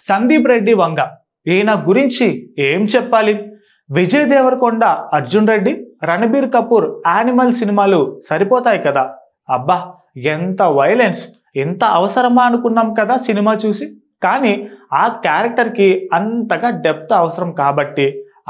సందీప్ రెడ్డి వంగ. ఈయన గురించి ఏం చెప్పాలి? విజయ్ దేవరకొండ, అర్జున్ రెడ్డి, రణబీర్ కపూర్ యానిమల్ సినిమాలు సరిపోతాయి కదా. అబ్బా, ఎంత వైలెన్స్! ఎంత అవసరమా అనుకున్నాం కదా సినిమా చూసి. కానీ ఆ క్యారెక్టర్కి అంతగా డెప్త్ అవసరం కాబట్టి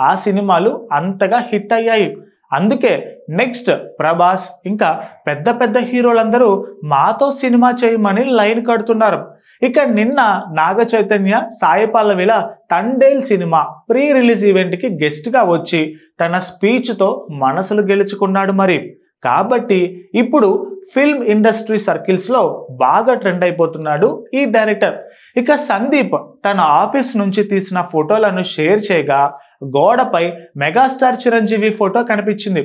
ఆ సినిమాలు అంతగా హిట్ అయ్యాయి. అందుకే నెక్స్ట్ ప్రభాస్ ఇంకా పెద్ద పెద్ద హీరోలందరూ మాతో సినిమా చేయమని లైన్ కడుతున్నారు. ఇక నిన్న నాగ చైతన్య, సాయి పల్లవిల తండేల్ సినిమా ప్రీ రిలీజ్ ఈవెంట్కి గెస్ట్గా వచ్చి తన స్పీచ్తో మనసులు గెలుచుకున్నాడు మరి. కాబట్టి ఇప్పుడు ఫిల్మ్ ఇండస్ట్రీ సర్కిల్స్లో బాగా ట్రెండ్ అయిపోతున్నాడు ఈ డైరెక్టర్. ఇక సందీప్ తన ఆఫీస్ నుంచి తీసిన ఫోటోలను షేర్ చేయగా గోడపై మెగాస్టార్ చిరంజీవి ఫోటో కనిపించింది.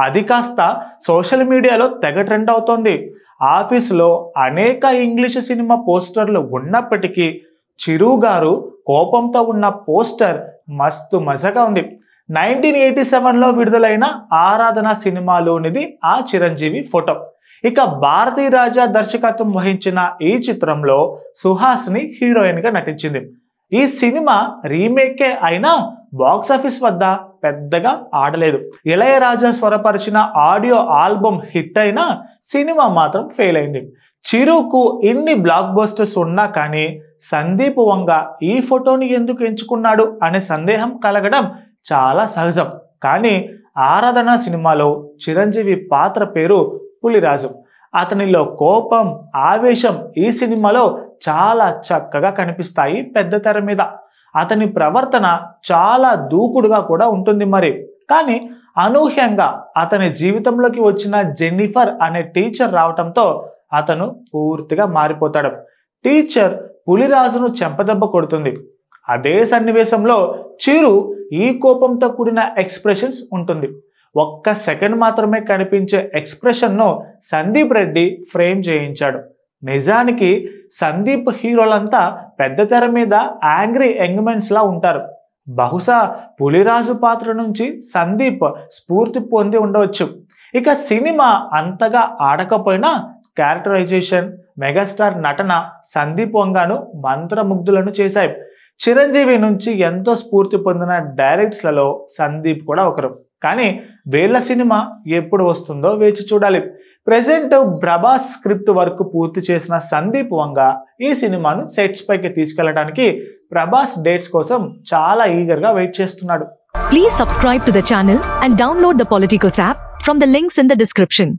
అది కాస్త సోషల్ మీడియాలో తెగ ట్రెండ్ అవుతోంది. ఆఫీసులో అనేక ఇంగ్లీష్ సినిమా పోస్టర్లు ఉన్నప్పటికీ చిరు గారు కోపంతో ఉన్న పోస్టర్ మస్తు మజాగా ఉంది. 1987లో విడుదలైన ఆరాధన సినిమాలోనిది ఆ చిరంజీవి ఫోటో. ఇక భారతీ రాజా దర్శకత్వం వహించిన ఈ చిత్రంలో సుహాస్ని హీరోయిన్గా నటించింది. ఈ సినిమా రీమేకే అయినా బాక్సాఫీస్ వద్ద పెద్దగా ఆడలేదు. ఇళయరాజా స్వరపరిచిన ఆడియో ఆల్బమ్ హిట్ అయినా సినిమా మాత్రం ఫెయిల్ అయింది. చిరుకు ఇన్ని బ్లాక్ బస్టర్స్ ఉన్నా కానీ సందీప్ వంగ ఈ ఫోటోని ఎందుకు ఎంచుకున్నాడు అనే సందేహం కలగడం చాలా సహజం. కానీ ఆరాధన సినిమాలో చిరంజీవి పాత్ర పేరు పులిరాజు. అతనిలో కోపం, ఆవేశం ఈ సినిమాలో చాలా చక్కగా కనిపిస్తాయి పెద్ద తెర మీద. అతని ప్రవర్తన చాలా దూకుడుగా కూడా ఉంటుంది మరి. కానీ అనూహ్యంగా అతని జీవితంలోకి వచ్చిన జెన్నిఫర్ అనే టీచర్ రావటంతో అతను పూర్తిగా మారిపోతాడు. టీచర్ పులిరాజును చెంపదెబ్బ కొడుతుంది. అదే సన్నివేశంలో చిరు ఈ కోపంతో కూడిన ఎక్స్ప్రెషన్స్ ఉంటుంది. ఒక్క సెకండ్ మాత్రమే కనిపించే ఎక్స్ప్రెషన్ను సందీప్ రెడ్డి ఫ్రేమ్ చేయించాడు. నిజానికి సందీప్ హీరోలంతా పెద్ద తెర మీద యాంగ్రీ యంగ్మెన్స్ లా ఉంటారు. బహుశా పులిరాజు పాత్ర నుంచి సందీప్ స్ఫూర్తి పొంది ఉండవచ్చు. ఇక సినిమా అంతగా ఆడకపోయినా క్యారెక్టరైజేషన్, మెగాస్టార్ నటన సందీప్ వంగను మంత్రముగ్ధులను చేశాయి. చిరంజీవి నుంచి ఎంతో స్ఫూర్తి పొందిన డైరెక్టర్స్లలో సందీప్ కూడా ఒకరు. కానీ వీళ్ళ సినిమా ఎప్పుడు వస్తుందో వేచి చూడాలి. ప్రెజెంట్ ప్రభాస్ స్క్రిప్ట్ వర్క్ పూర్తి చేసిన సందీప్ వంగ ఈ సినిమాను సెట్స్ పైకి తీసుకెళ్లడానికి ప్రభాస్ డేట్స్ కోసం చాలా ఈగర్గా వెయిట్ చేస్తున్నాడు. Please subscribe to the channel and download the Politicos app from the links in the description.